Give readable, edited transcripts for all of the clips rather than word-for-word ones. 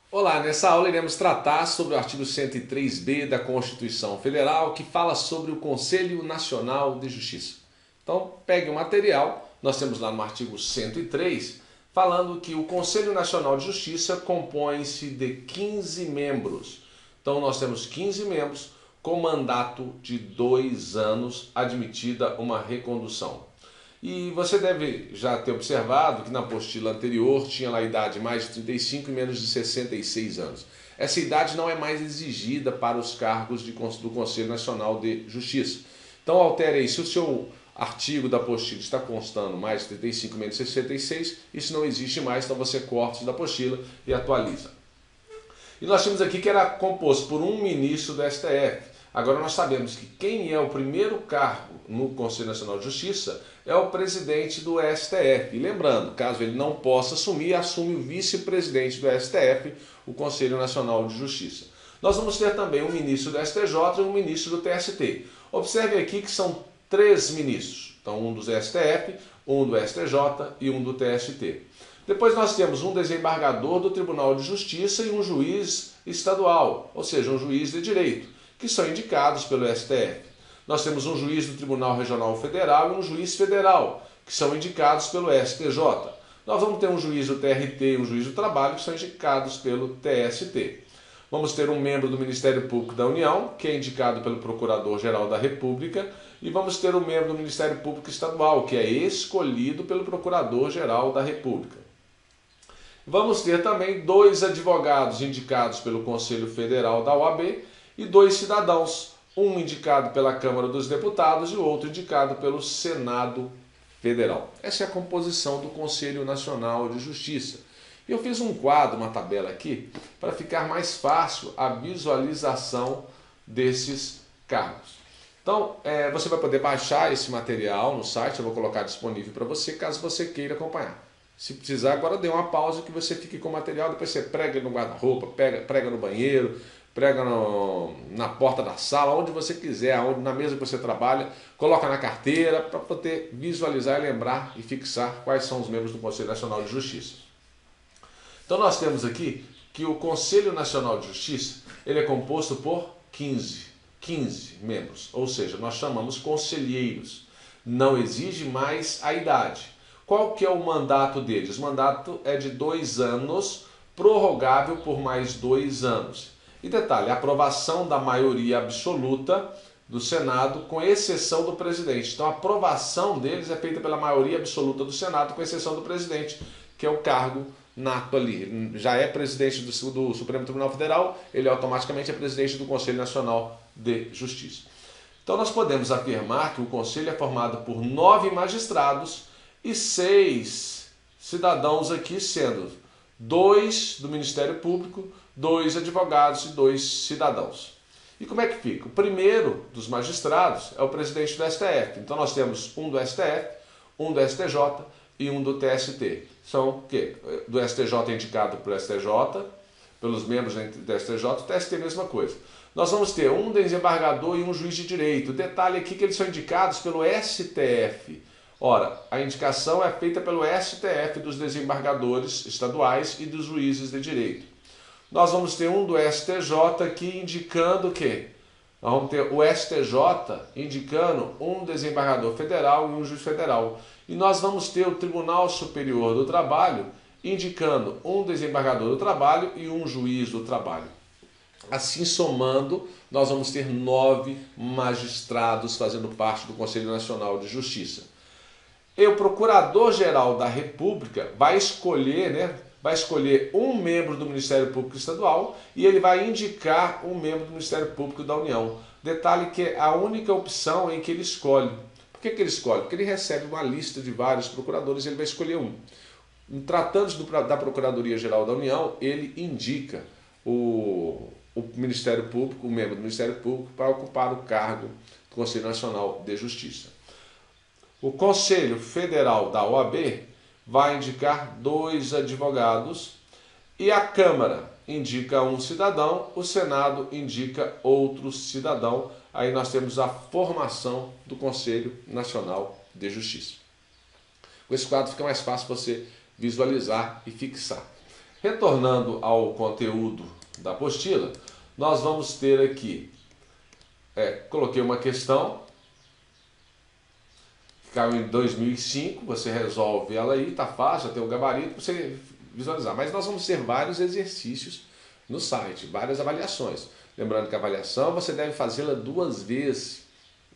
Olá, nessa aula iremos tratar sobre o artigo 103b da Constituição Federal, que fala sobre o Conselho Nacional de Justiça. Então, pegue o material, nós temos lá no artigo 103, falando que o Conselho Nacional de Justiça compõe-se de 15 membros. Então, nós temos 15 membros com mandato de 2 anos, admitida uma recondução. E você deve já ter observado que na apostila anterior tinha lá a idade mais de 35 e menos de 66 anos. Essa idade não é mais exigida para os cargos do Conselho Nacional de Justiça. Então altere aí, se o seu artigo da apostila está constando mais de 35 e menos de 66, isso não existe mais, então você corta isso da apostila e atualiza. E nós tínhamos aqui que era composto por um ministro do STF. Agora nós sabemos que quem é o primeiro cargo no Conselho Nacional de Justiça é o presidente do STF. E lembrando, caso ele não possa assumir, assume o vice-presidente do STF, o Conselho Nacional de Justiça. Nós vamos ter também um ministro do STJ e um ministro do TST. Observe aqui que são 3 ministros. Então um do STF, um do STJ e um do TST. Depois nós temos um desembargador do Tribunal de Justiça e um juiz estadual, ou seja, um juiz de direito, que são indicados pelo STF. Nós temos um juiz do Tribunal Regional Federal e um juiz federal, que são indicados pelo STJ. Nós vamos ter um juiz do TRT e um juiz do Trabalho, que são indicados pelo TST. Vamos ter um membro do Ministério Público da União, que é indicado pelo Procurador-Geral da República, e vamos ter um membro do Ministério Público Estadual, que é escolhido pelo Procurador-Geral da República. Vamos ter também 2 advogados indicados pelo Conselho Federal da OAB e 2 cidadãos, um indicado pela Câmara dos Deputados e o outro indicado pelo Senado Federal. Essa é a composição do Conselho Nacional de Justiça. Eu fiz um quadro, uma tabela aqui, para ficar mais fácil a visualização desses cargos. Então, você vai poder baixar esse material no site, eu vou colocar disponível para você, caso você queira acompanhar. Se precisar, agora dê uma pausa que você fique com o material, depois você prega no guarda-roupa, prega no banheiro, prega na porta da sala, onde você quiser, na mesa que você trabalha, coloca na carteira para poder visualizar, lembrar e fixar quais são os membros do Conselho Nacional de Justiça. Então nós temos aqui que o Conselho Nacional de Justiça ele é composto por 15 membros, ou seja, nós chamamos conselheiros. Não exige mais a idade. Qual que é o mandato deles? O mandato é de 2 anos, prorrogável por mais 2 anos. E detalhe, a aprovação da maioria absoluta do Senado, com exceção do presidente. Então a aprovação deles é feita pela maioria absoluta do Senado, com exceção do presidente, que é o cargo nato ali. Ele já é presidente do Supremo Tribunal Federal, ele automaticamente é presidente do Conselho Nacional de Justiça. Então nós podemos afirmar que o Conselho é formado por 9 magistrados e 6 cidadãos aqui, sendo 2 do Ministério Público, 2 advogados e 2 cidadãos. E como é que fica? O primeiro dos magistrados é o presidente do STF. Então nós temos um do STF, um do STJ e um do TST. São o quê? Do STJ é indicado pelo STJ, pelos membros do STJ, o TST é a mesma coisa. Nós vamos ter um desembargador e um juiz de direito. Detalhe aqui que eles são indicados pelo STF. Ora, a indicação é feita pelo STF dos desembargadores estaduais e dos juízes de direito. Nós vamos ter um do STJ aqui indicando o quê? Nós vamos ter o STJ indicando um desembargador federal e um juiz federal. E nós vamos ter o Tribunal Superior do Trabalho indicando um desembargador do trabalho e um juiz do trabalho. Assim, somando, nós vamos ter 9 magistrados fazendo parte do Conselho Nacional de Justiça. E o Procurador-Geral da República vai escolher um membro do Ministério Público Estadual e ele vai indicar um membro do Ministério Público da União. Detalhe que é a única opção em que ele escolhe. Por que ele escolhe? Porque ele recebe uma lista de vários procuradores e ele vai escolher um. Tratando-se da Procuradoria-Geral da União, ele indica o Ministério Público, o membro do Ministério Público, para ocupar o cargo do Conselho Nacional de Justiça. O Conselho Federal da OAB vai indicar 2 advogados e a Câmara indica um cidadão, o Senado indica outro cidadão. Aí nós temos a formação do Conselho Nacional de Justiça. Com esse quadro fica mais fácil você visualizar e fixar. Retornando ao conteúdo da apostila, nós vamos ter aqui, coloquei uma questão, que caiu em 2005, você resolve ela aí, tá fácil, já tem o gabarito para você visualizar. Mas nós vamos ter vários exercícios no site, várias avaliações. Lembrando que a avaliação você deve fazê-la 2 vezes.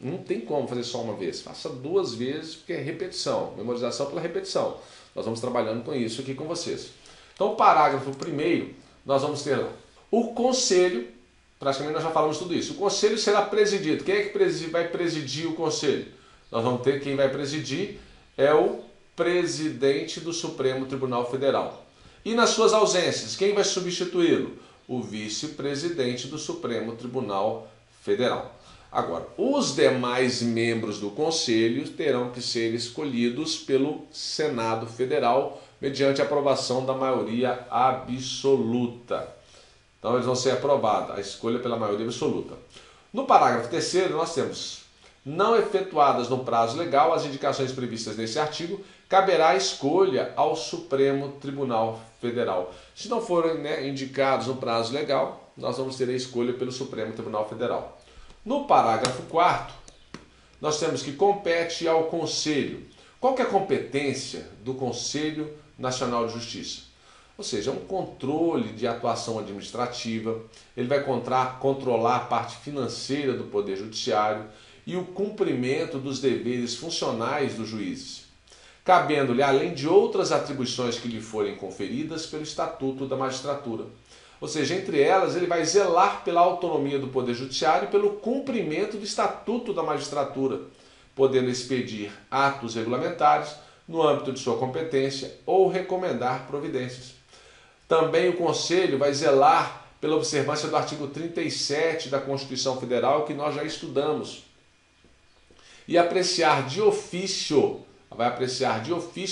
Não tem como fazer só uma vez, faça 2 vezes, porque é repetição, memorização pela repetição. Nós vamos trabalhando com isso aqui com vocês. Então, o parágrafo primeiro, nós vamos ter lá. O conselho, praticamente nós já falamos tudo isso. O conselho será presidido. Quem é que vai presidir o conselho? Nós vamos ter quem vai presidir é o presidente do Supremo Tribunal Federal. E nas suas ausências, quem vai substituí-lo? O vice-presidente do Supremo Tribunal Federal. Agora, os demais membros do Conselho terão que ser escolhidos pelo Senado Federal mediante aprovação da maioria absoluta. Então, eles vão ser aprovados, a escolha pela maioria absoluta. No parágrafo 3º, nós temos: não efetuadas no prazo legal as indicações previstas nesse artigo, caberá a escolha ao Supremo Tribunal Federal. Se não forem indicados no prazo legal, nós vamos ter a escolha pelo Supremo Tribunal Federal. No parágrafo 4º, nós temos que compete ao Conselho. Qual que é a competência do Conselho Nacional de Justiça? Ou seja, é um controle de atuação administrativa, ele vai controlar a parte financeira do Poder Judiciário e o cumprimento dos deveres funcionais dos juízes, cabendo-lhe, além de outras atribuições que lhe forem conferidas pelo Estatuto da Magistratura. Ou seja, entre elas, ele vai zelar pela autonomia do Poder Judiciário e pelo cumprimento do Estatuto da Magistratura, podendo expedir atos regulamentares no âmbito de sua competência ou recomendar providências. Também o Conselho vai zelar pela observância do artigo 37 da Constituição Federal, que nós já estudamos, e apreciar de ofício,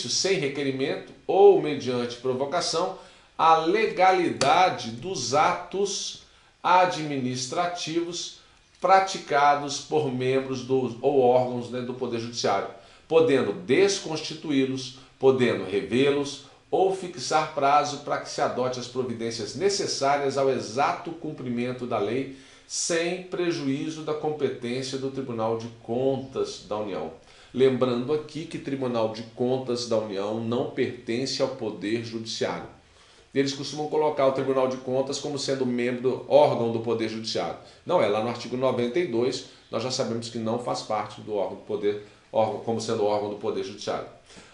sem requerimento ou mediante provocação, a legalidade dos atos administrativos praticados por membros ou órgãos do Poder Judiciário, podendo desconstituí-los, podendo revê-los ou fixar prazo para que se adote as providências necessárias ao exato cumprimento da lei, sem prejuízo da competência do Tribunal de Contas da União. Lembrando aqui que Tribunal de Contas da União não pertence ao Poder Judiciário. Eles costumam colocar o Tribunal de Contas como sendo órgão do Poder Judiciário. Não é, lá no artigo 92 nós já sabemos que não faz parte do órgão como sendo órgão do Poder Judiciário.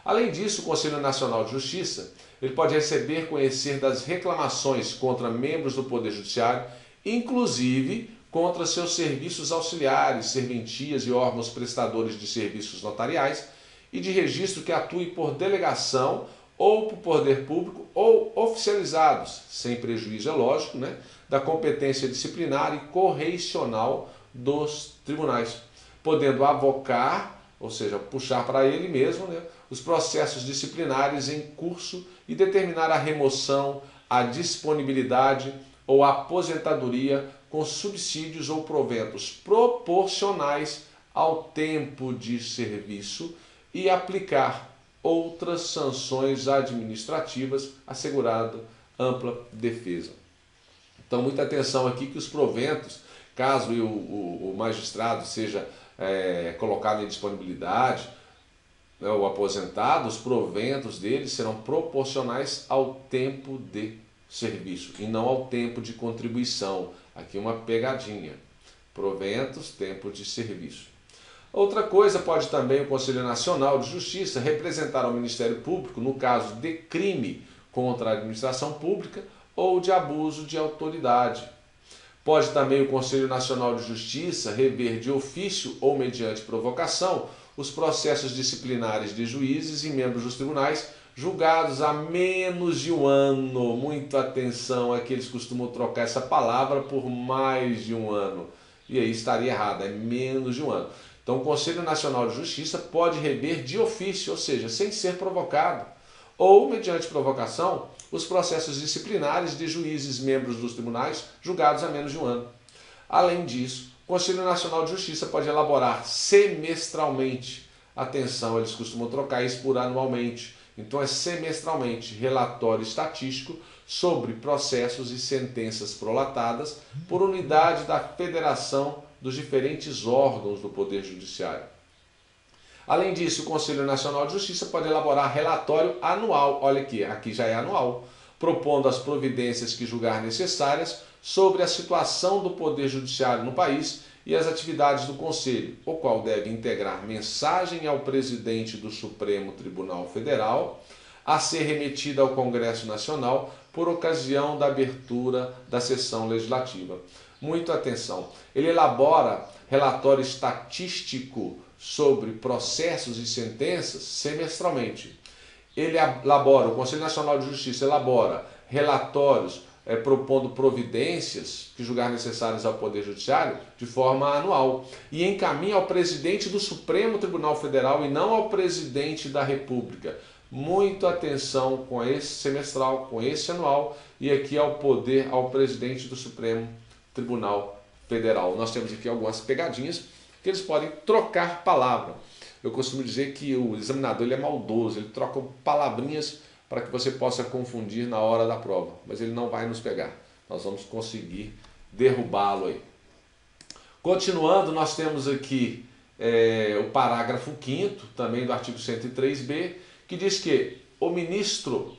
Além disso, o Conselho Nacional de Justiça ele pode receber conhecer das reclamações contra membros do Poder Judiciário, inclusive contra seus serviços auxiliares, serventias e órgãos prestadores de serviços notariais e de registro que atue por delegação ou por poder público ou oficializados, sem prejuízo, é lógico, da competência disciplinar e correicional dos tribunais, podendo avocar, ou seja, puxar para ele mesmo, os processos disciplinares em curso e determinar a remoção, a disponibilidade ou a aposentadoria com subsídios ou proventos proporcionais ao tempo de serviço e aplicar outras sanções administrativas, assegurada ampla defesa. Então, muita atenção aqui que os proventos, caso o magistrado seja colocado em disponibilidade, o aposentado, os proventos dele serão proporcionais ao tempo de serviço e não ao tempo de contribuição. Aqui uma pegadinha. Proventos, tempo de serviço. Outra coisa, pode também o Conselho Nacional de Justiça representar ao Ministério Público no caso de crime contra a administração pública ou de abuso de autoridade. Pode também o Conselho Nacional de Justiça rever de ofício ou mediante provocação os processos disciplinares de juízes e membros dos tribunais julgados há menos de 1 ano. Muita atenção, aqui eles costumam trocar essa palavra por mais de 1 ano. E aí estaria errado, é menos de 1 ano. Então, o Conselho Nacional de Justiça pode rever de ofício, ou seja, sem ser provocado, ou, mediante provocação, os processos disciplinares de juízes membros dos tribunais julgados há menos de 1 ano. Além disso, o Conselho Nacional de Justiça pode elaborar semestralmente, atenção, eles costumam trocar isso por anualmente, então é semestralmente, relatório estatístico sobre processos e sentenças prolatadas por unidade da federação dos diferentes órgãos do Poder Judiciário. Além disso, o Conselho Nacional de Justiça pode elaborar relatório anual, olha aqui já é anual, propondo as providências que julgar necessárias sobre a situação do Poder Judiciário no país e as atividades do Conselho, o qual deve integrar mensagem ao presidente do Supremo Tribunal Federal, a ser remetida ao Congresso Nacional por ocasião da abertura da sessão legislativa. Muita atenção, ele elabora relatório estatístico sobre processos e sentenças semestralmente. O Conselho Nacional de Justiça elabora relatórios propondo providências que julgar necessárias ao Poder Judiciário de forma anual e encaminha ao presidente do Supremo Tribunal Federal e não ao presidente da República. Muita atenção com esse semestral, com esse anual e aqui ao presidente do Supremo Tribunal Federal. Nós temos aqui algumas pegadinhas que eles podem trocar palavra. Eu costumo dizer que o examinador ele é maldoso, ele troca palavrinhas para que você possa confundir na hora da prova, mas ele não vai nos pegar. Nós vamos conseguir derrubá-lo aí. Continuando, nós temos aqui o parágrafo 5º, também do artigo 103b, que diz que o ministro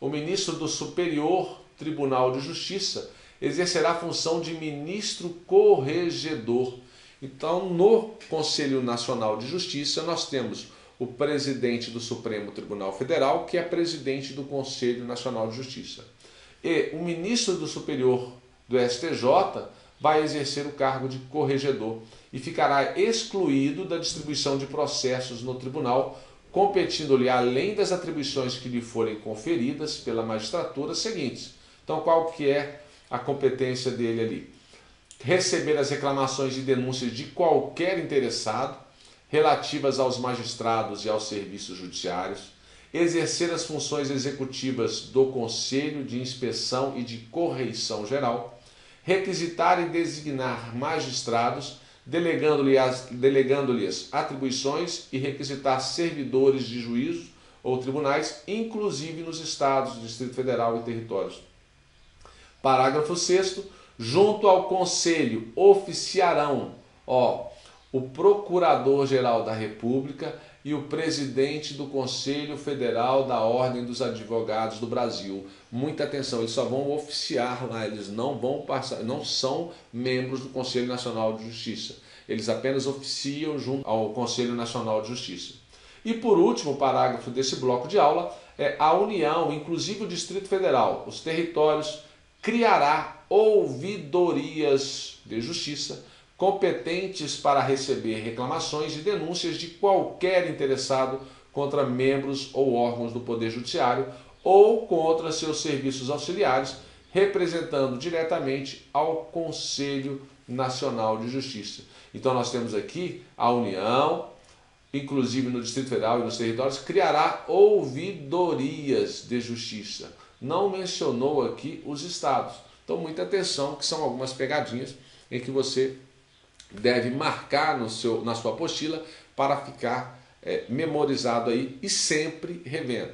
do Superior Tribunal de Justiça exercerá a função de ministro corregedor. Então, no Conselho Nacional de Justiça, nós temos o presidente do Supremo Tribunal Federal, que é presidente do Conselho Nacional de Justiça. E o ministro do Superior do STJ vai exercer o cargo de corregedor e ficará excluído da distribuição de processos no tribunal, competindo-lhe, além das atribuições que lhe forem conferidas pela magistratura, seguintes. Então, qual que é a competência dele ali? Receber as reclamações e denúncias de qualquer interessado relativas aos magistrados e aos serviços judiciários, exercer as funções executivas do Conselho de Inspeção e de Correição Geral, requisitar e designar magistrados, delegando-lhes atribuições e requisitar servidores de juízo ou tribunais, inclusive nos estados, Distrito Federal e territórios. Parágrafo 6º. Junto ao Conselho oficiarão o Procurador-Geral da República e o presidente do Conselho Federal da Ordem dos Advogados do Brasil. Muita atenção, eles só vão oficiar lá, eles não vão passar, não são membros do Conselho Nacional de Justiça. Eles apenas oficiam junto ao Conselho Nacional de Justiça. E por último, o parágrafo desse bloco de aula é a União, inclusive o Distrito Federal, os territórios, criará ouvidorias de justiça competentes para receber reclamações e denúncias de qualquer interessado contra membros ou órgãos do Poder Judiciário ou contra seus serviços auxiliares, representando diretamente ao Conselho Nacional de Justiça. Então nós temos aqui a União, inclusive no Distrito Federal e nos territórios, criará ouvidorias de justiça. Não mencionou aqui os estados. Então muita atenção, que são algumas pegadinhas em que você deve marcar na sua apostila para ficar memorizado aí e sempre revendo.